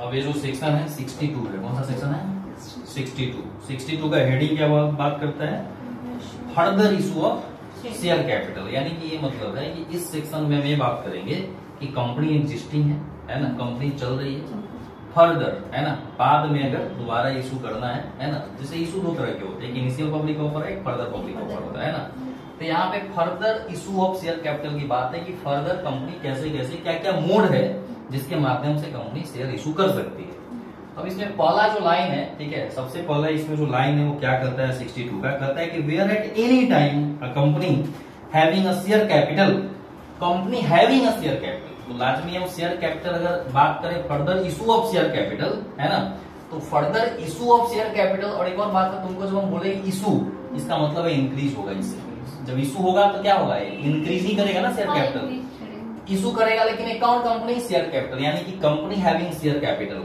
अब ये जो सेक्शन है 62 है, कौन सा सेक्शन है 62 का हेडिंग क्या बात करता है, further issue of share capital. यानी कि ये मतलब है कि इस सेक्शन में हम ये बात करेंगे कि कंपनी एग्जिस्टिंग है ना, कंपनी चल रही है, फर्दर है ना, बाद में अगर दोबारा इशू करना है ना, जैसे इशू दो तरह के होते हैं, एक इनिशियल पब्लिक ऑफर है, एक फर्दर पब्लिक ऑफर होता है ना। तो यहाँ पे further issue of share capital की बात है कि फर्दर कंपनी कैसे कैसे क्या क्या मोड है जिसके माध्यम से कंपनी शेयर इशू कर सकती है। अब इसमें पहला जो लाइन है, ठीक है, सबसे पहला इसमें जो लाइन है वो क्या करता है 62 का, कहता है कि where at any time a company having a share capital, company having a share capital, तो लाजमी हम शेयर कैपिटल अगर बात करें further issue of share capital है ना, तो further issue of share capital. और एक और बात है तुमको, जब हम बोले इशू, इसका मतलब है इंक्रीज होगा। इससे जब इशू होगा तो क्या होगा, इंक्रीज ही करेगा ना शेयर कैपिटल, इशू करेगा। लेकिन अकाउंट कंपनी शेयर कैपिटल, यानी कि company having share capital,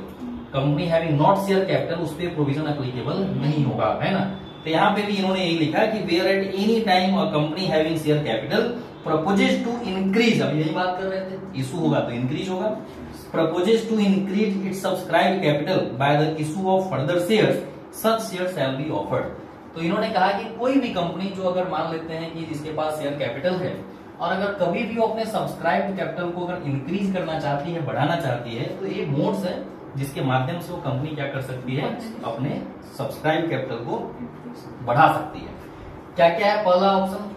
company having not share capital, उस पर प्रोविजन एप्लीकेबल नहीं होगा, है ना। तो यहाँ पे भी इन्होंने यही लिखा कि where at any time a company having share capital proposes to increase, अब यही बात कर रहे थे, इशू होगा तो इंक्रीज होगा, proposes to increase its subscribe capital by the issue of further shares, such shares shall be offered. तो इन्होंने कहा कि कोई भी कंपनी जो अगर मान लेते हैं कि जिसके पास शेयर कैपिटल है और अगर कभी भी वो अपने सब्सक्राइब कैपिटल को अगर इंक्रीज करना चाहती है, बढ़ाना चाहती है, तो ये मोड्स है जिसके माध्यम से वो कंपनी क्या कर सकती है, अपने सब्सक्राइब कैपिटल को बढ़ा सकती है। क्या क्या है पहला ऑप्शन,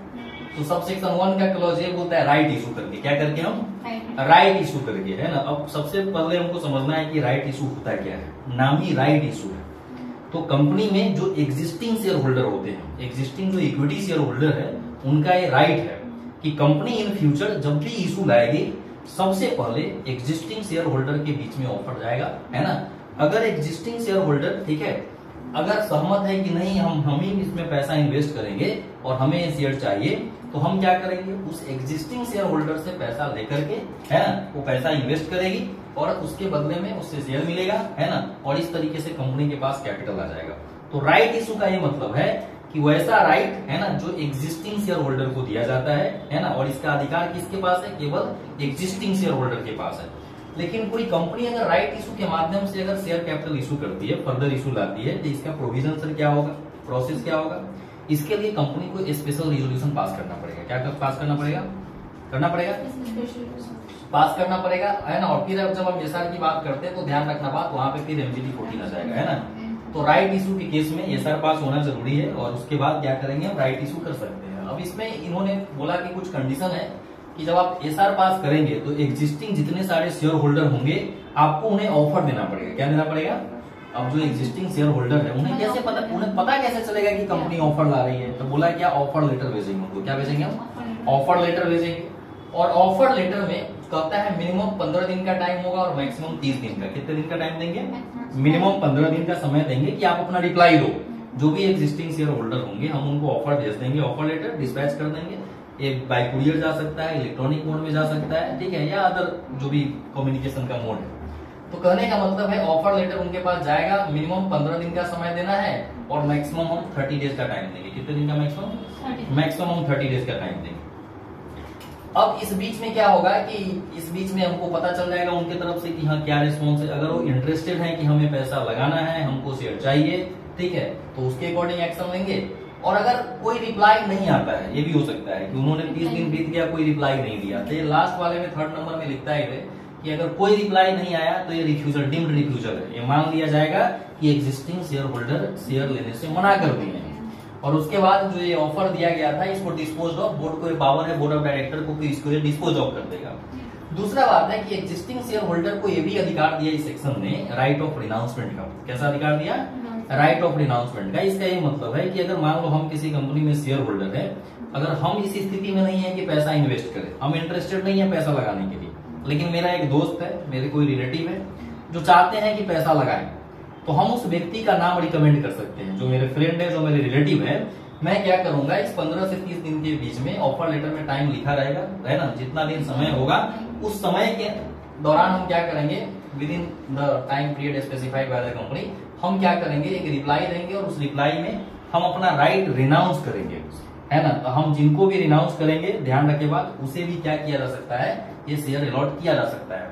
तो सब सेक्शन 1 का क्लॉज ये बोलता है राइट इशू करके, क्या करके हम राइट इशू करके, है ना। अब सबसे पहले हमको समझना है कि राइट इशू होता क्या है, नाम ही राइट इशू है। तो कंपनी में जो एग्जिस्टिंग शेयर होल्डर होते हैं, एग्जिस्टिंग जो इक्विटी शेयर होल्डर है, उनका ये राइट है कि कंपनी इन फ्यूचर जब भी इशू लाएगी, सबसे पहले एग्जिस्टिंग शेयर होल्डर के बीच में ऑफर जाएगा, है ना। अगर एग्जिस्टिंग शेयर होल्डर, ठीक है, अगर सहमत है कि नहीं हम ही इसमें पैसा इन्वेस्ट करेंगे और हमें ये शेयर चाहिए, तो हम क्या करेंगे, उस एग्जिस्टिंग शेयर होल्डर से पैसा लेकर के, है ना, वो पैसा इन्वेस्ट करेगी और उसके बदले में उससे शेयर मिलेगा, है ना, और इस तरीके से कंपनी के पास कैपिटल आ जाएगा। तो राइट इशू का ये मतलब है कि वैसा राइट, है ना, जो एग्जिस्टिंग शेयर होल्डर को दिया जाता है ना, और इसका अधिकार किसके पास है, केवल एग्जिस्टिंग शेयर होल्डर के पास है। लेकिन कोई कंपनी अगर राइट इशू के माध्यम से अगर शेयर कैपिटल इशू करती है, फर्दर इशू लाती है, तो इसका प्रोविजन सर क्या होगा, प्रोसेस क्या होगा, इसके लिए कंपनी को स्पेशल रिजोल्यूशन पास करना पड़ेगा। क्या पास करना पड़ेगा, पास करना पड़ेगा, है ना। और फिर जब हम एसआर की बात करते हैं तो ध्यान रखना बात, वहां पे फिर एमजीटी 14 आ जाएगा, है ना। तो राइट इशू के केस में एसआर पास होना जरूरी है और उसके बाद क्या करेंगे, हम राइट इशू कर सकते हैं। अब इसमें इन्होंने बोला कि कुछ कंडीशन है कि जब आप एसआर पास करेंगे तो एग्जिस्टिंग जितने सारे शेयर होल्डर होंगे, आपको उन्हें ऑफर देना पड़ेगा। क्या देना पड़ेगा, अब जो एग्जिस्टिंग शेयर होल्डर है उन्हें कैसे पता, उन्हें पता कैसे चलेगा कि कंपनी ऑफर ला रही है, तो बोला क्या, ऑफर लेटर भेजेंगे उनको। क्या भेजेंगे हम, ऑफर लेटर भेजेंगे। और ऑफर लेटर में कहता है मिनिमम 15 दिन का टाइम होगा और मैक्सिमम 30 दिन का। कितने दिन का टाइम देंगे, मिनिमम 15 दिन का समय देंगे कि आप अपना रिप्लाई दो। जो भी एग्जिस्टिंग शेयर होल्डर होंगे हम उनको ऑफर भेज देंगे, ऑफर लेटर डिस्पैच कर देंगे। एक बाय कुरियर जा सकता है, इलेक्ट्रॉनिक मोड में जा सकता है, ठीक है, या अदर जो भी कम्युनिकेशन का मोड है। तो कहने का मतलब है ऑफर लेटर उनके पास जाएगा, मिनिमम 15 दिन का समय देना है और मैक्सिमम हम 30 डेज का टाइम देंगे। कितने दिन का मैक्सिमम, मैक्सिमम हम 30 डेज का टाइम देंगे। अब इस बीच में क्या होगा कि इस बीच में हमको पता चल जाएगा उनके तरफ से कि हाँ क्या रिस्पॉन्स है। अगर वो इंटरेस्टेड है कि हमें पैसा लगाना है, हमको शेयर चाहिए, ठीक है, तो उसके अकॉर्डिंग एक्शन लेंगे। और अगर कोई रिप्लाई नहीं आता है, ये भी हो सकता है कि उन्होंने 30 दिन बीत गया, कोई रिप्लाई नहीं दिया, तो ये लास्ट वाले में 3rd नंबर में लिखता है कि अगर कोई रिप्लाई नहीं आया तो ये रिफ्यूजल, डीम्ड रिफ्यूजल है। ये मान लिया जाएगा कि एग्जिस्टिंग शेयर होल्डर शेयर लेने से मना कर दिए हैं और उसके बाद जो ये ऑफर दिया गया था इसको डिस्पोज ऑफ, बोर्ड को पावर है बोर्ड ऑफ डायरेक्टर को कि इसको ये डिस्पोज ऑफ कर देगा। दूसरा बात है कि एग्जिस्टिंग शेयर होल्डर को ये भी अधिकार दिया इस सेक्शन ने, राइट ऑफ रिनाउंसमेंट का। कैसा अधिकार दिया, राइट ऑफ रिनाउंसमेंट का। इसका ये मतलब है कि अगर मान लो हम किसी कंपनी में शेयर होल्डर है, अगर हम इस स्थिति में नहीं है कि पैसा इन्वेस्ट करें, हम इंटरेस्टेड नहीं है पैसा लगाने के लिए, लेकिन मेरा एक दोस्त है, मेरे कोई रिलेटिव है जो चाहते हैं कि पैसा लगाएं, तो हम उस व्यक्ति का नाम रिकमेंड कर सकते हैं। जो मेरे फ्रेंड है, जो मेरे रिलेटिव है, मैं क्या करूंगा, इस 15 से 30 दिन के बीच में ऑफर लेटर में टाइम लिखा रहेगा, है ना, जितना दिन समय होगा उस समय के दौरान हम क्या करेंगे, with in the time period specified by the company, हम क्या करेंगे, एक रिप्लाई देंगे और उस रिप्लाई में हम अपना राइट रिनाउंस करेंगे, है ना। तो हम जिनको भी रिनाउंस करेंगे, ध्यान रखे बात, उसे भी क्या किया जा सकता है, ये शेयर अलॉट किया जा सकता है।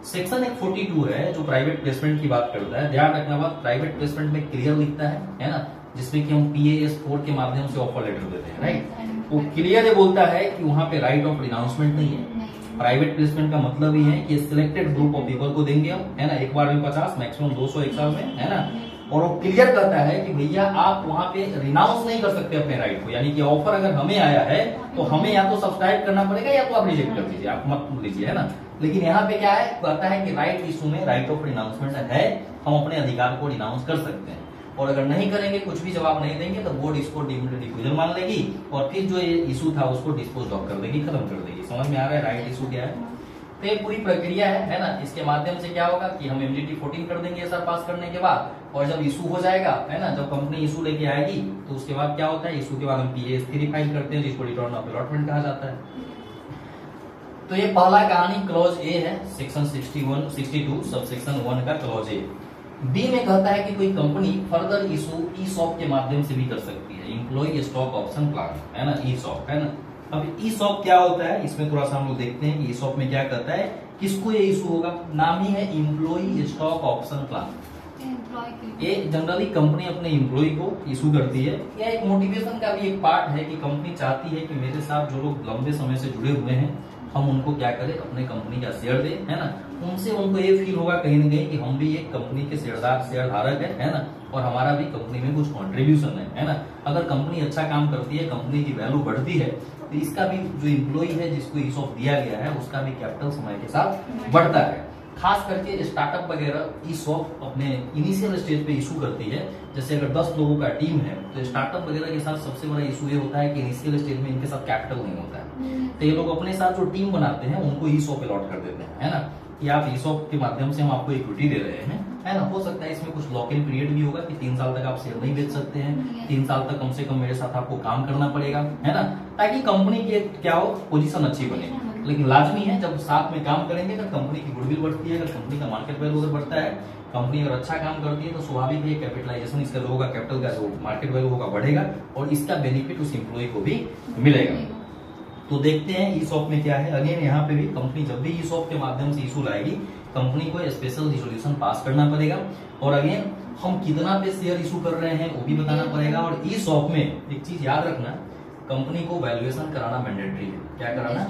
सेक्शन 142 है जो प्राइवेट प्लेसमेंट की बात करता है। ध्यान रखना बात, प्राइवेट प्लेसमेंट में क्लियर लिखता है ना, जिसमें कि हम PAS 4 के माध्यम से ऑफर लेटर देते हैं, राइट। वो क्लियर ये बोलता है कि वहां पे राइट ऑफ रिनाउंसमेंट नहीं है। प्राइवेट प्लेसमेंट का मतलब ही है कि सिलेक्टेड ग्रुप ऑफ पीपल को देंगे हम, है ना, एक बार में 50, मैक्सिमम 200 एक साल में, है ना। और वो क्लियर करता है कि भैया आप वहां पे रिनाउंस नहीं कर सकते अपने राइट को, यानी कि ऑफर अगर हमें आया है तो हमें या तो सब्सक्राइब करना पड़ेगा या तो आप रिजेक्ट कर दीजिए, आप मत लीजिए, है ना। लेकिन यहाँ पे क्या है, कहता है कि राइट इशू में राइट ऑफ रिनाउंसमेंट है, हम अपने अधिकार को रिनाउंस कर सकते हैं। और अगर नहीं करेंगे, कुछ भी जवाब नहीं देंगे, तो बोर्ड इसको डीम्ड रिफ्यूजल मान लेगी और फिर जो ये इशू था उसको डिस्पोज ऑफ कर देगी, खत्म कर देगी। समझ में आ रहा है राइट इशू क्या है? तो ये पूरी प्रक्रिया है ना। इसके माध्यम से क्या होगा कि हम इम्यूनिटी 14 कर देंगे SR पास करने के बाद, और जब इशू हो जाएगा, है ना, जब कंपनी इशू लेके आएगी तो उसके बाद क्या होता है, इशू के बाद हम PAS 3 फाइल करते हैं, जिसको रिटर्न ऑफ अलॉटमेंट कहा जाता है। तो ये पहला कहानी क्लॉज ए है, सेक्शन 62 सब सेक्शन 1 का क्लॉज ए। बी में कहता है कि कोई कंपनी फर्दर इशू ESOP के माध्यम से भी कर सकती है, एम्प्लॉय स्टॉक ऑप्शन प्लान, है ना, ESOP, है ना। अब ESOP क्या होता है, इसमें थोड़ा सा हम लोग देखते हैं कि ESOP में क्या करता है, किसको ये इशू होगा। नाम ही है एम्प्लॉय स्टॉक ऑप्शन प्लान। ये जनरली कंपनी अपने एम्प्लॉय को इशू करती है, या एक मोटिवेशन का भी एक पार्ट है कि कंपनी चाहती है कि मेरे साथ जो लोग लंबे समय से जुड़े हुए हैं, हम उनको क्या करें, अपने कंपनी का शेयर दें, है ना। उनसे उनको ये फील होगा कहीं ना कहीं कि हम भी एक कंपनी के शेयरधारक है ना, और हमारा भी कंपनी में कुछ कंट्रीब्यूशन है ना। अगर कंपनी अच्छा काम करती है, कंपनी की वैल्यू बढ़ती है, तो इसका भी जो एम्प्लॉय है जिसको ESOP दिया गया है, उसका भी कैपिटल समय के साथ बढ़ता है। खास करके स्टार्टअप वगैरह ESOP अपने इनिशियल स्टेज पे इशू करती है। जैसे अगर 10 लोगों का टीम है, तो स्टार्टअप वगैरह के साथ सबसे बड़ा इशू ये होता है कि इनिशियल स्टेज में इनके साथ कैपिटल नहीं होता है, तो ये लोग अपने साथ जो टीम बनाते हैं उनको ESOP अलॉट कर देते हैं, है ना, कि आप ESOP के माध्यम से हम आपको इक्विटी दे रहे हैं, है ना। हो सकता है इसमें कुछ लॉक इन पीरियड भी होगा कि 3 साल तक आप शेयर नहीं बेच सकते हैं, 3 साल तक कम से कम मेरे साथ आपको काम करना पड़ेगा, है ना, ताकि कंपनी की क्या हो, पोजीशन अच्छी बने। लेकिन लाजमी है जब साथ में काम करेंगे तो कंपनी की गुडविल बढ़ती है, अगर कंपनी का मार्केट वैल्यू अगर बढ़ता है, कंपनी अगर अच्छा काम करती है, तो स्वाभाविक है कैपिटलाइजेशन इसका जो होगा, कैपिटल का जो मार्केट वैल्यू होगा बढ़ेगा, और इसका बेनिफिट उस एम्प्लॉय को भी मिलेगा। तो देखते हैं ESOP में क्या है। अगेन यहाँ पे भी कंपनी जब भी ESOP के माध्यम से इशू लाएगी, कंपनी को स्पेशल रिजोल्यूशन पास करना पड़ेगा, और अगेन हम कितना पे शेयर इशू कर रहे हैं वो भी बताना पड़ेगा। और ESOP में एक चीज याद रखना, कंपनी को वैल्यूएशन कराना मैंडेटरी है। क्या कराना?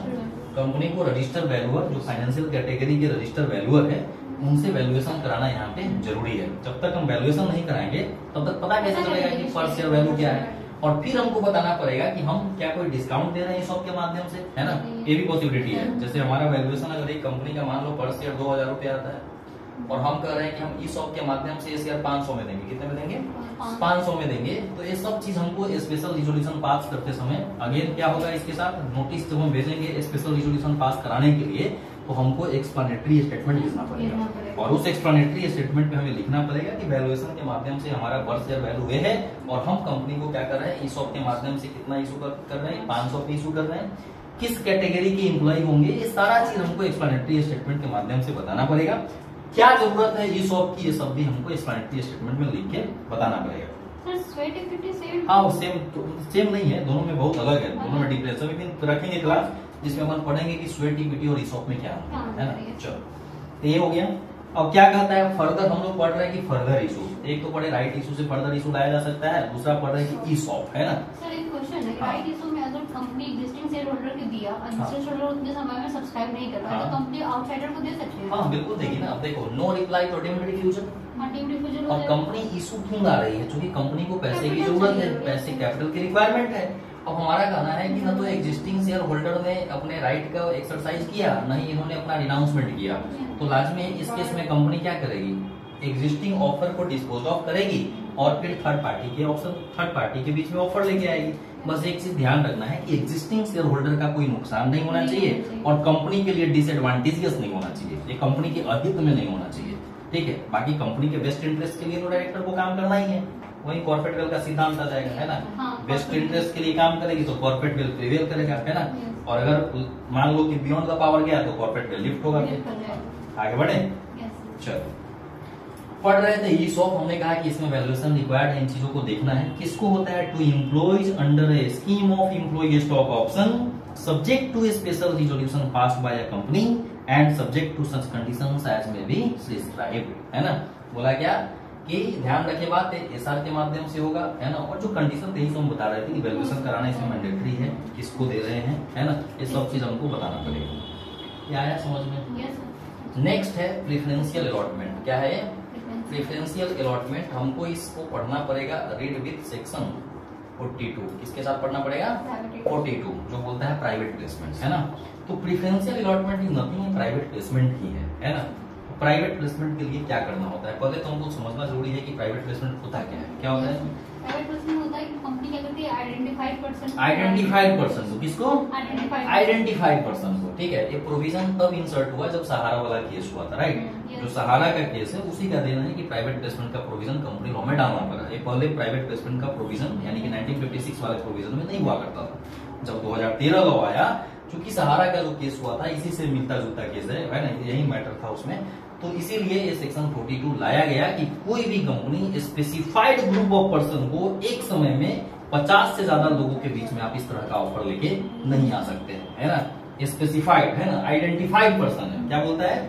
कंपनी को रजिस्टर वैल्यूअर, जो फाइनेंशियल कैटेगरी के रजिस्टर वैल्यूअर है, उनसे वैल्यूएशन कराना यहाँ पे जरूरी है। जब तक हम वैल्यूएशन नहीं कराएंगे तब तक पता कैसे चलेगा कि पर शेयर वैल्यू क्या है, और फिर हमको बताना पड़ेगा कि हम क्या कोई डिस्काउंट दे रहे हैं ESOP के माध्यम से, है ना। ये भी पॉसिबिलिटी है। जैसे हमारा वैल्यूएशन अगर एक कंपनी का मान लो पर शेयर 2000 रुपया आता है, और हम कह रहे हैं कि हम ESOP के माध्यम से ये शेयर 500 में देंगे। कितने में देंगे? 500 में देंगे। तो ये सब चीज हमको स्पेशल रिजोल्यूशन पास करते समय अगेन क्या होगा, इसके साथ नोटिस जब हम भेजेंगे स्पेशल रिजोल्यूशन पास कराने के लिए, तो हमको एक्सप्लेनेटरी स्टेटमेंट लिखना पड़ेगा, और उस एक्सप्लेनेटरी स्टेटमेंट में हमें लिखना पड़ेगा कि वैल्यूएशन के माध्यम से हमारा पर शेयर वैल्यू ये है, और हम कंपनी को क्या कर रहे हैं, ESOP के माध्यम से कितना इशू कर रहे हैं, 500 पे इशू कर रहे हैं, किस कैटेगरी के एम्प्लॉय होंगे, ये सारा चीज हमको एक्सप्लेनेटरी स्टेटमेंट के माध्यम से बताना पड़ेगा। क्या जरूरत है ESOP की, ये सब भी हमको एक्सप्लेनेटरी स्टेटमेंट में लिख के बताना पड़ेगा। हाँ, सेम नहीं है, दोनों में बहुत अलग है, दोनों में डिफरेंस। एक दिन रखेंगे क्लास जिसमें अपन पढ़ेंगे कि स्वेट इक्विटी और ESOP में क्या है ना। चलो, तो ये हो गया। अब क्या कहता है फर्दर, हम लोग पढ़ रहे हैं कि फर्दर इशू, एक तो पढ़े राइट इशू से फर्दर इशू लाया जा सकता है, दूसरा पढ़ रहे हैं कि ESOP, है ना। सर एक क्वेश्चन है, राइट इशू में अगर कंपनी एग्जिस्टिंग शेयर होल्डर को दिया, एग्जिस्टिंग शेयर होल्डर उतने समय में सब्सक्राइब नहीं कर पाया, तो कंपनी आउटसाइडर को दे सकती है? हाँ बिल्कुल देगी ना। अब देखो, नो रिप्लाई तो डीम्ड रिफ्यूजल, और कंपनी इशू क्यों ला रही है, क्योंकि कंपनी को पैसे की जरूरत है, पैसे कैपिटल की रिक्वायरमेंट है। अब हमारा कहना है कि ना तो एग्जिस्टिंग शेयर होल्डर ने अपने राइट का एक्सरसाइज किया, नहीं इन्होंने अपना रिनाउंसमेंट किया, तो लाजमी इस केस में कंपनी क्या करेगी, एग्जिस्टिंग ऑफर को डिस्पोज ऑफ करेगी, और फिर थर्ड पार्टी के बीच में ऑफर लेके आएगी। बस एक चीज ध्यान रखना है कि एग्जिस्टिंग शेयर होल्डर का कोई नुकसान नहीं होना चाहिए, और कंपनी के लिए डिसएडवांटेजियस नहीं होना चाहिए, ये कंपनी के अहित में नहीं होना चाहिए, ठीक है। बाकी कंपनी के बेस्ट इंटरेस्ट के लिए तो डायरेक्टर को काम करना ही है, वही कॉर्पोरेट वेल का सिद्धांत आ जाएगा, है ना। बेस्ट इंटरेस्ट के लिए काम करेगी तो कॉर्पोरेट वेल प्रिवेल करेगा, है ना। और अगर मान लो कि बियॉन्ड द पावर गया तो कॉर्पोरेट वेल लिफ्ट होगा। आगे बढ़े, चलो पढ़ रहे थे ESOP, हमने कहा कि इसमें वैल्यूएशन रिक्वायर्ड है, इन चीजों को देखना है। किसको होता है, to employees under a scheme of employ stock option subject to special resolution passed by a company and subject to such conditions as may be prescribed, है ना। बोला क्या कि ध्यान रखे बात एसआर के माध्यम से होगा, है ना। और जो कंडीशन थे हम बता रहे थे कि वैल्यूएशन कराना इसमें मैंडेटरी है, किसको दे रहे हैं, है ना। ये सब चीज हमको बताना पड़ेगा। ये आया समझ में? yes, नेक्स्ट है प्रेफरेंशियल अलॉटमेंट। क्या है प्रेफरेंशियल अलॉटमेंट? हमको इसको पढ़ना पड़ेगा रीड विथ सेक्शन 42। किसके साथ पढ़ना पड़ेगा? 42, जो बोलता है प्राइवेट प्लेसमेंट, है ना। तो preferential allotment is nothing, private placement ही है ना। प्राइवेट प्लेसमेंट के लिए क्या करना होता है? पहले तो हमको समझना जरूरी है कि प्राइवेट प्लेसमेंट होता क्या है। क्या होता है? प्राइवेट प्लेसमेंट होता है कि कंपनी क्या करती है, आइडेंटिफाइड पर्सन को, किसको? आइडेंटिफाइड पर्सन को, ठीक है। ये प्रोविजन तब इंसर्ट हुआ जब सहारा वाला केस हुआ था, राइट। जो सहारा का केस है उसी का देना है कि प्राइवेट प्लेसमेंट का प्रोविजन कंपनी लॉ में डालना पड़ा। ये पहले प्राइवेट प्लेसमेंट का प्रोविजन यानी कि 1956 वाले प्रोविजन में नहीं हुआ करता था। जब 2013 लॉ आया, चूंकि सहारा का जो केस हुआ था इसी से मिलता जुलता केस है ना, यही मैटर था उसमें, तो इसीलिए ये सेक्शन 42 लाया गया कि कोई भी company specified group of person को एक समय में 50 से ज्यादा लोगों के बीच में आप इस तरह का ऑफर लेके नहीं आ सकते हैं, है ना। स्पेसिफाइड है ना, आइडेंटिफाइड पर्सन है। क्या बोलता है?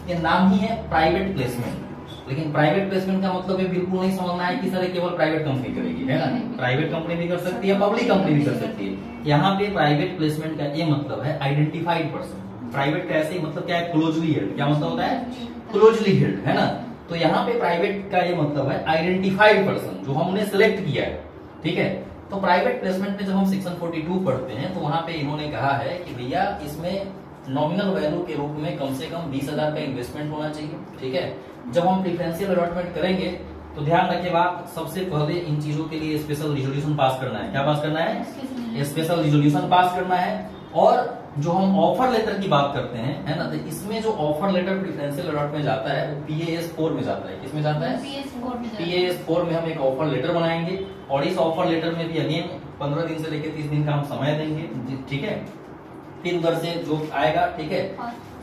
ये नाम ही है प्राइवेट प्लेसमेंट। लेकिन प्राइवेट प्लेसमेंट का मतलब ये बिल्कुल नहीं समझना है कि सर केवल प्राइवेट कंपनी करेगी, है ना। प्राइवेट कंपनी भी कर सकती है, पब्लिक कंपनी भी कर सकती है। यहाँ पे प्राइवेट प्लेसमेंट का ये मतलब है आइडेंटिफाइड पर्सन। प्राइवेट का ऐसे मतलब क्या है? Closely held. क्या मतलब होता है? क्लोजली हेल्ड, है ना। तो यहाँ पे प्राइवेट का ये मतलब है आइडेंटिफाइड पर्सन, जो हमने सिलेक्ट किया है, ठीक है। तो प्राइवेट प्लेसमेंट में जब हम सेक्शन 42 पढ़ते हैं तो वहां पे इन्होंने कहा है कि भैया इसमें नॉमिनल वैल्यू के रूप में कम से कम 20,000 का इन्वेस्टमेंट होना चाहिए, ठीक है। जब हम प्रेफरेंशियल अलॉटमेंट करेंगे तो ध्यान रखिए बात, सबसे पहले इन चीजों के लिए स्पेशल रिजोल्यूशन पास करना है। क्या पास करना है? स्पेशल रिजोल्यूशन पास करना है। और जो हम ऑफर लेटर की बात करते हैं, है ना, तो इसमें जो ऑफर लेटर प्रेफरेंशियल अलॉट में जाता है वो PAS 4 में जाता है। किसमें जाता है? PAS 4 में हम एक ऑफर लेटर बनाएंगे और इस ऑफर लेटर में भी अगेन 15 दिन से लेकर 30 दिन का हम समय देंगे, ठीक है। फिर उधर से जो आएगा, ठीक है,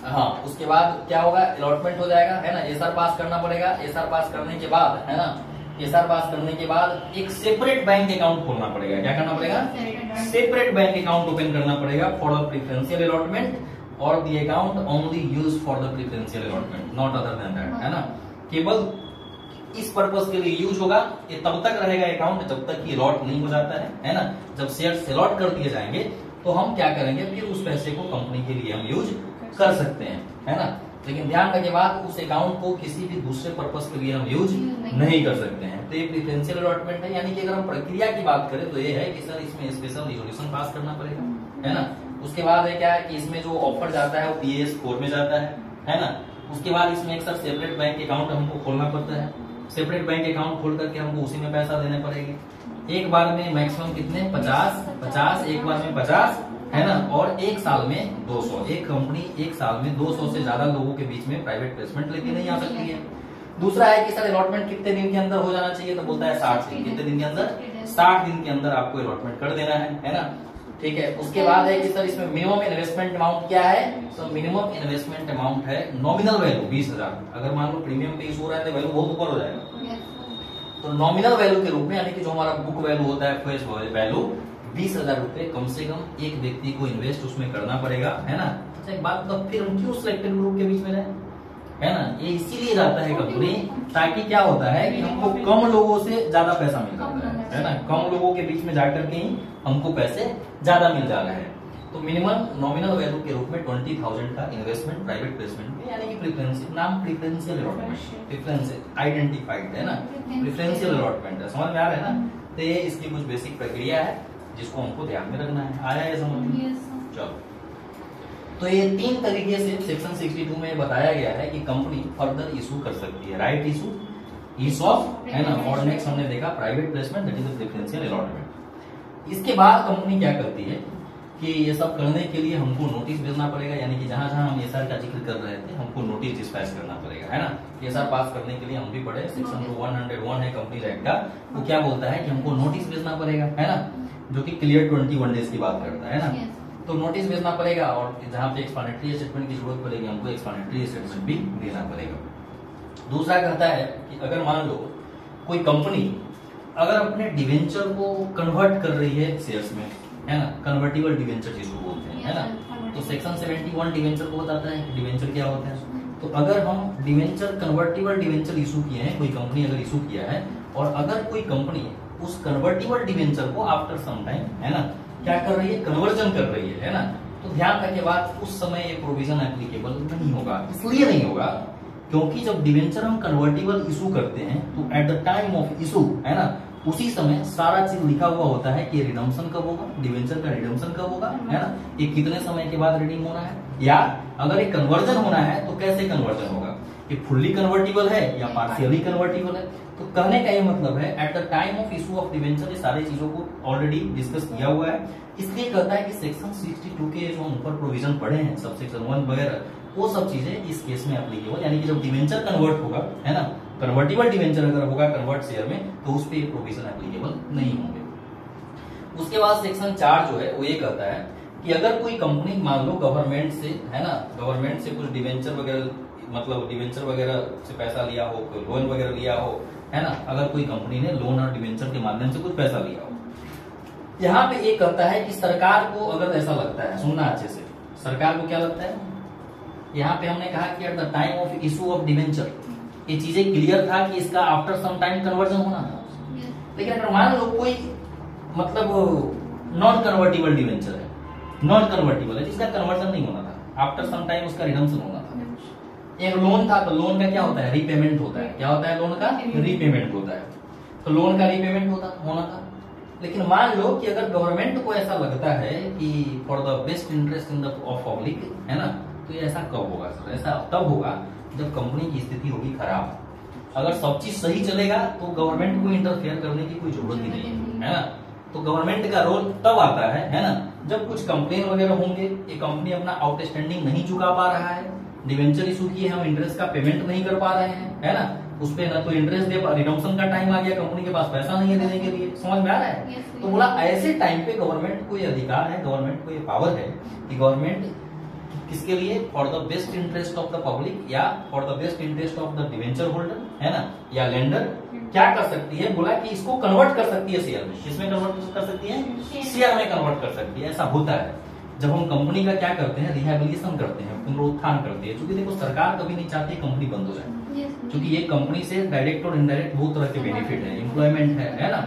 हाँ, उसके बाद क्या होगा? अलॉटमेंट हो जाएगा, है ना। एसआर पास करना पड़ेगा। एसआर पास करने के बाद, है ना, एसआर पास करने के बाद एक सेपरेट बैंक अकाउंट खोलना पड़ेगा। क्या करना पड़ेगा? सेपरेट बैंक अकाउंट ओपन करना पड़ेगा फॉर द प्रेफरेंशियल अलॉटमेंट, और the account only use for the preferential allotment, not other than that, है ना। केवल इस पर्पस के लिए यूज होगा। ये तब तक रहेगा अकाउंट जब तक कि अलॉट नहीं हो जाता है ना। जब शेयर अलॉट कर दिए जाएंगे तो हम क्या करेंगे? फिर उस पैसे को कंपनी के लिए हम यूज कर सकते हैं, है ना। लेकिन ध्यान रखिए बात, उस अकाउंट को किसी भी दूसरे पर्पस के लिए हम यूज नहीं कर सकते हैं। तो ये प्रेफरेंशियल अलॉटमेंट है। यानी कि अगर हम प्रक्रिया की बात करें तो ये है कि सर इसमें स्पेशल रिजोल्यूशन पास करना पड़ेगा, है ना। उसके बाद है क्या है कि इसमें जो ऑफर जाता है वो PAS 4 में जाता है ना। उसके बाद इसमें एक सर सेपरेट बैंक अकाउंट हमको खोलना पड़ता है। सेपरेट बैंक अकाउंट खोल करके हमको उसी में पैसा देने पड़ेंगे। एक बार में मैक्सिमम कितने? 50, एक बार में 50, है ना। और एक साल में 200। एक कंपनी एक साल में 200 से ज्यादा लोगों के बीच में प्राइवेट प्लेसमेंट लेके नहीं आ सकती है। दूसरा है कि सर अलॉटमेंट कितने दिन के अंदर हो जाना चाहिए? तो बोलता है 60 दिन। कितने दिन के अंदर? 60 दिन के अंदर आपको अलॉटमेंट कर देना है ना, ठीक है। उसके बाद है कि सर इसमें मिनिमम इन्वेस्टमेंट अमाउंट क्या है? तो मिनिमम इन्वेस्टमेंट अमाउंट है नॉमिनल वैल्यू 20,000। अगर मान लो प्रीमियम पे इशू हो रहा है तो वैल्यू बहुत ऊपर हो जाएगा। तो नॉमिनल वैल्यू के रूप में, यानी कि जो हमारा बुक वैल्यू होता है, फेस वैल्यू 20,000 रुपए कम से कम एक व्यक्ति को इन्वेस्ट उसमें करना पड़ेगा, है ना। अच्छा एक बात, तो फिर हम क्यों सिलेक्टेड ग्रुप के बीच में रहे, है ना। ये इसीलिए जाता है कंपनी, ताकि क्या होता है कि हमको कम लोगों से ज्यादा पैसा मिल जाता है ना। कम लोगों के बीच में जाकर के ही हमको पैसे ज्यादा मिल जा रहे हैं। तो मिनिमम नॉमिनल वैल्यू के रूप में 20,000 का इन्वेस्टमेंट प्राइवेट प्लेसमेंट में, यानी कि प्रेफरेंशियल, नाम प्रेफरेंशियल अलॉटमेंट, प्रेफरेंशियल आइडेंटिफाइड, है ना, प्रेफरेंशियल अलॉटमेंट है। समझ में आ रहा है ना। तो ये इसकी कुछ बेसिक प्रक्रिया है जिसको हमको ध्यान में रखना है। आया है समझ में? चलो, तो ये 3 तरीके से सेक्शन 62 में बताया गया है कि कंपनी फर्दर इशू कर सकती है, राइट इशू, ईज ऑफ, है ना। और नेक्स्ट हमने देखा private placement, that is preferential allotment. इसके बाद कंपनी क्या करती है कि ये सब करने के लिए हमको नोटिस भेजना पड़ेगा, यानी कि जहां जहां हम एसआर का जिक्र कर रहे थे हमको नोटिस डिस्पैच करना पड़ेगा, है ना। एसआर पास करने के लिए हम भी पढ़े, सेक्शन 101 है कंपनी एक्ट का, वो क्या बोलता है कि हमको नोटिस भेजना पड़ेगा, है ना, जो कि क्लियर 21 डेज की बात करता है ना। तो नोटिस भेजना पड़ेगा और जहां पे एक्सप्लेनेटरी स्टेटमेंट की जरूरत पड़ेगी हमको एक्सप्लेनेटरी स्टेटमेंट भी देना पड़ेगा। दूसरा कहता है कि अगर मान लो कोई कंपनी अगर अपने डिवेंचर को कन्वर्ट कर रही है शेयर्स में, है ना, कन्वर्टिबल डिवेंचर जिसको बोलते हैं, है ना, तो तो सेक्शन 71 डिवेंचर को बताता है कि डिवेंचर क्या होता है। तो अगर हम डिवेंचर कन्वर्टिबल डिवेंचर इशू किए हैं, कोई कंपनी अगर इशू किया है और अगर कोई कंपनी उस कन्वर्टिबल डिवेंचर को आफ्टर सम टाइम, है ना, क्या कर रही है, कन्वर्जन कर रही है ना, तो ध्यान रखिए बात, उस समय ये प्रोविजन एप्लीकेबल नहीं होगा। इसलिए नहीं होगा क्योंकि जब डिवेंचर हम कन्वर्टिबल इशू करते हैं तो eight the time of issue, है ना, उसी समय सारा चीज लिखा हुआ होता है कि रिडम्पशन कब होगा, डिवेंचर का रिडम्पशन कब होगा, है ना, ये कितने समय के बाद रिडीम होना है, या अगर ये कन्वर्जन होना है तो कैसे कन्वर्जन होगा, ये फुल्ली कन्वर्टिबल है या पार्शियली कन्वर्टिबल है। तो कहने का ये मतलब है eight the time of issue of debenture ये सारी चीजों को ऑलरेडी डिस्कस किया हुआ है। इसलिए कहता है कि सेक्शन 62 के जो ऊपर प्रोविजन पढ़े हैं, सब सेक्शन 1 वगैरह, वो सब चीजें इस केस में एप्लीकेबल, यानी कि जब डिवेंचर कन्वर्ट होगा, है ना, कन्वर्टिबल डिवेंचर अगर होगा कन्वर्ट शेयर में, तो उस पे प्रोविजन एप्लीकेबल नहीं होंगे। उसके बाद सेक्शन 4 जो है वो ये कहता है कि अगर कोई कंपनी मान लो गवर्नमेंट से, है ना, गवर्नमेंट से कुछ डिवेंचर वगैरह, मतलब डिवेंचर वगैरह से पैसा लिया हो, कोई लोन वगैरह लिया हो, है ना, अगर कोई कंपनी ने लोन और डिवेंचर के माध्यम से कुछ पैसा लिया हो, यहाँ पे ये कहता है कि सरकार को अगर ऐसा लगता है, सुनना अच्छे से, सरकार को क्या लगता है, यहाँ पे हमने कहा कि eight the time of issue of debenture ये चीजें क्लियर था कि इसका आफ्टर सम टाइम कन्वर्जन होना था। लेकिन अगर मान लो कोई मतलब नॉन कन्वर्टिबल डिवेंचर है, नॉन कन्वर्टिबल है जिसका कन्वर्जन नहीं होना था, आफ्टर सम टाइम उसका रिडम्पशन होना था। एक लोन था, तो लोन का क्या होता है, रीपेमेंट होता है। क्या होता है, लोन का रीपेमेंट होता है, तो लोन का रीपेमेंट होना था। लेकिन मान लो कि अगर गवर्नमेंट को ऐसा लगता है कि for the best interest in the of public, है ना, तो ये ऐसा कब होगा सर, ऐसा तब होगा जब कंपनी की स्थिति होगी खराब। अगर सब चीज सही चलेगा तो गवर्नमेंट को इंटरफेयर करने की कोई जरूरत ही नहीं है ना। तो गवर्नमेंट का रोल तब आता है ना, जब कुछ कंप्लेन वगैरह होंगे, ये कंपनी अपना आउटस्टैंडिंग नहीं चुका पा रहा है, डिवेंचर इशू किए हम इंटरेस्ट का पेमेंट नहीं कर पा रहे हैं, है ना, उस पे ना तो इंटरेस्ट दे, रिडम्पशन का टाइम आ गया, कंपनी के पास पैसा नहीं है देने के लिए। समझ में आ रहा है? तो बोला ऐसे टाइम पे गवर्नमेंट को ये अधिकार है, गवर्नमेंट को ये पावर है कि गवर्नमेंट किसके लिए, for the best interest of the public या for the best interest of the debenture holder, है ना, या लेंडर, क्या कर सकती है, बोला कि इसको कन्वर्ट कर सकती है शेयर में। किसमें कन्वर्ट कर सकती है, शेयर में कन्वर्ट कर सकती है। ऐसा होता है जब हम कंपनी का क्या करते हैं, रिहेबिलिटेशन करते हैं, पुनरुत्थान करते हैं। क्योंकि देखो सरकार कभी नहीं चाहती कंपनी बंद हो जाए, क्योंकि ये कंपनी से डायरेक्ट और इनडायरेक्ट बहुत तरह के बेनिफिट है, एम्प्लॉयमेंट है ना।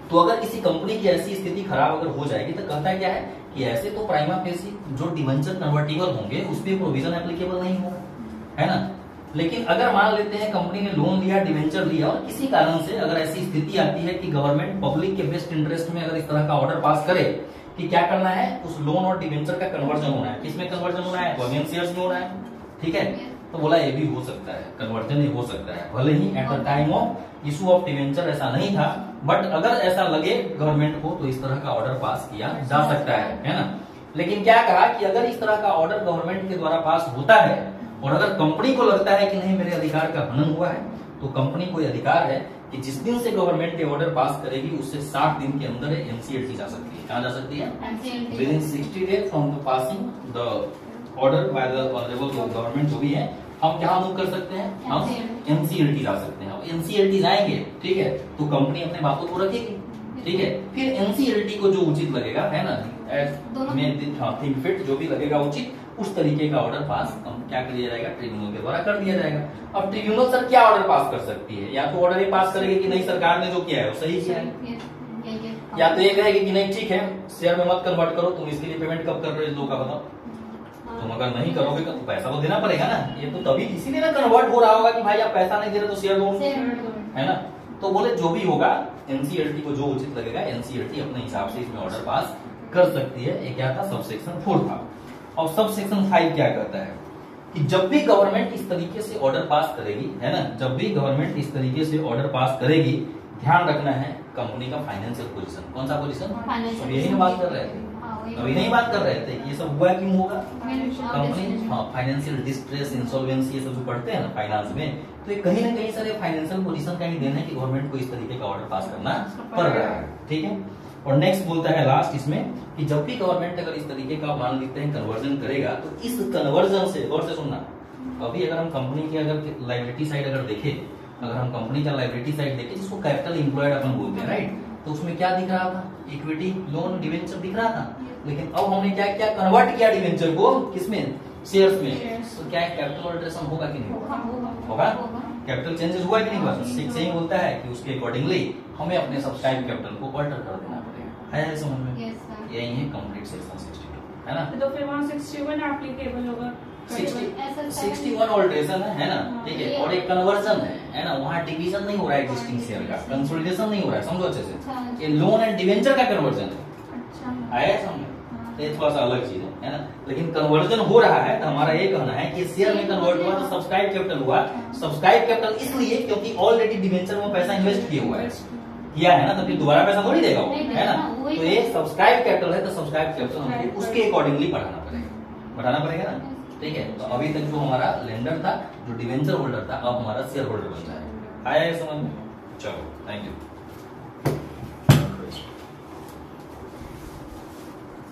तो अगर किसी कंपनी की ऐसी स्थिति खराब अगर हो जाएगी तो कहता क्या है कि ऐसे तो प्राइमा फेसी जो डिवेंचर कन्वर्टिबल होंगे उस पर प्रोविजन एप्लीकेबल नहीं होगा, है ना। लेकिन अगर मान लेते हैं कंपनी ने लोन लिया, डिवेंचर लिया और किसी कारण से अगर ऐसी स्थिति आती है कि गवर्नमेंट पब्लिक के बेस्ट इंटरेस्ट में अगर इस तरह का ऑर्डर पास करे कि क्या करना है, उस लोन और डिवेंचर का कन्वर्जन होना है, किसमें कन्वर्जन होना है, कॉमन शेयर्स में होना है, ठीक है। तो बोला ये भी हो सकता है, कन्वर्जन ही हो सकता है, भले ही at the time of issue of debenture ऐसा नहीं था, बट अगर ऐसा लगे गवर्नमेंट को तो इस तरह का ऑर्डर पास किया जा सकता है ना। लेकिन क्या कहा कि अगर इस तरह का ऑर्डर गवर्नमेंट के द्वारा पास होता है और अगर कंपनी को लगता है कि नहीं मेरे अधिकार का हनन हुआ है, तो कंपनी को अधिकार है कि जिस दिन से गवर्नमेंट ये ऑर्डर पास करेगी उससे 60 दिन के अंदर एनसीएलटी जा सकती है। कहाँ जा सकती है, with in 60 days from the passing the order by the honourable government. जो भी है हम क्या मूव कर सकते हैं, हम एनसीएलटी जा सकते हैं। एनसीएलटी जाएंगे, ठीक है, तो कंपनी अपने बातों को रखेगी, ठीक है। फिर एनसीएलटी को जो उचित लगेगा, है ना, थिंक फिट जो भी लगेगा उचित, उस तरीके का ऑर्डर पास क्या किया जाएगा, ट्रिब्यूनल के द्वारा कर दिया जाएगा। अब ट्रिब्यूनल सर क्या ऑर्डर पास कर सकती है, या तो ऑर्डर ये पास करेगी कि नहीं सरकार ने जो किया है वो सही किया है, या तो ये कहेगी कि नहीं ठीक है शेयर में मत कन्वर्ट करो, तुम इसके लिए पेमेंट कब कर रहे हो, का बताओ। तुम अगर नहीं करोगे तो पैसा तो देना पड़ेगा ना, ये तो तभी इसीलिए ना कन्वर्ट हो रहा होगा कि भाई आप पैसा नहीं दे रहे तो शेयर दो, है ना। तो बोले जो भी होगा एनसीएलटी को जो उचित लगेगा एनसीएलटी अपने हिसाब से इसमें ऑर्डर पास कर सकती है। ये क्या था, सब सेक्शन 4 था। और सब सेक्शन 5 क्या कहता है कि जब भी गवर्नमेंट इस तरीके से ऑर्डर पास करेगी, है ना, जब भी गवर्नमेंट इस तरीके से ऑर्डर पास करेगी, ध्यान रखना है कंपनी का फाइनेंशियल पोजीशन। कौन सा पोजीशन, अब यही बात कर रहे थे, अभी नहीं बात कर रहे थे ये सब हुआ क्यों होगा, कंपनी फाइनेंशियल डिस्ट्रेस, इंसॉल्वेंसी, ये सब जो पढ़ते हैं ना फाइनेंस में, तो ये कहीं ना कहीं सर फाइनेंशियल पोजीशन का ही देना है कि गवर्नमेंट को इस तरीके का ऑर्डर पास करना पड़ रहा है, ठीक है। और नेक्स्ट बोलता है लास्ट इसमें कि जब भी गवर्नमेंट अगर इस तरीके का मान लेते हैं कन्वर्जन करेगा, तो इस कन्वर्जन से, गौर से सुनना, अभी अगर हम कंपनी की अगर लायबिलिटी साइड अगर देखें, अगर हम कंपनी का लायबिलिटी साइड देखें जिसको कैपिटल एम्प्लॉयड अपन बोलते हैं, राइट, तो उसमें क्या दिख रहा था, इक्विटी, लोन, डिवेंचर दिख रहा था। लेकिन अब हमने क्या क्या कन्वर्ट किया डिवेंचर को किसमें, शेयर्स में, तो क्या कैपिटल अल्टरेशन होगा कि नहीं होगा? कैपिटल चेंजेस हुआ कि नहीं हुआ? सही बोलता है कि उसके अकॉर्डिंगली हमें अपने सब्सक्राइब कैपिटल को अल्टर कर देना पड़ेगा। है समझ में? यही है कंप्लीट सेक्शन 62, है ना? तो फिर वहाँ 61 एप्लीकेबल होगा। 61 ऑल्टरेशन है ना, ठीक है, और एक कन्वर्जन है ना, वहाँ डिवीजन नहीं हो रहा है एग्जिस्टिंग शेयर का, कंसोलिडेशन नहीं हो रहा है, समझो अच्छे से। ये लोन एंड डिवेंचर का कन्वर्जन है, आया समझ? ये थोड़ा सा अलग चीज है ना, लेकिन कन्वर्जन हो रहा है तो हमारा ये कहना है कि शेयर में कन्वर्ट हुआ तो सब्सक्राइब कैपिटल हुआ। सब्सक्राइब कैपिटल इसलिए क्योंकि ऑलरेडी डिवेंचर में पैसा इन्वेस्ट किया हुआ है, किया है ना, तो फिर दोबारा पैसा थोड़ी देगा वो, है ना? तो ये सब्सक्राइब कैपिटल है तो सब्सक्राइब कैपिटल हमें उसके अकॉर्डिंगली बढ़ाना पड़ेगा ना, ठीक है? तो अभी तक जो हमारा लेंडर था, जो डिवेंचर होल्डर था, अब हमारा शेयर होल्डर बन जाएगा। आया समझ में? चलो, थैंक यू।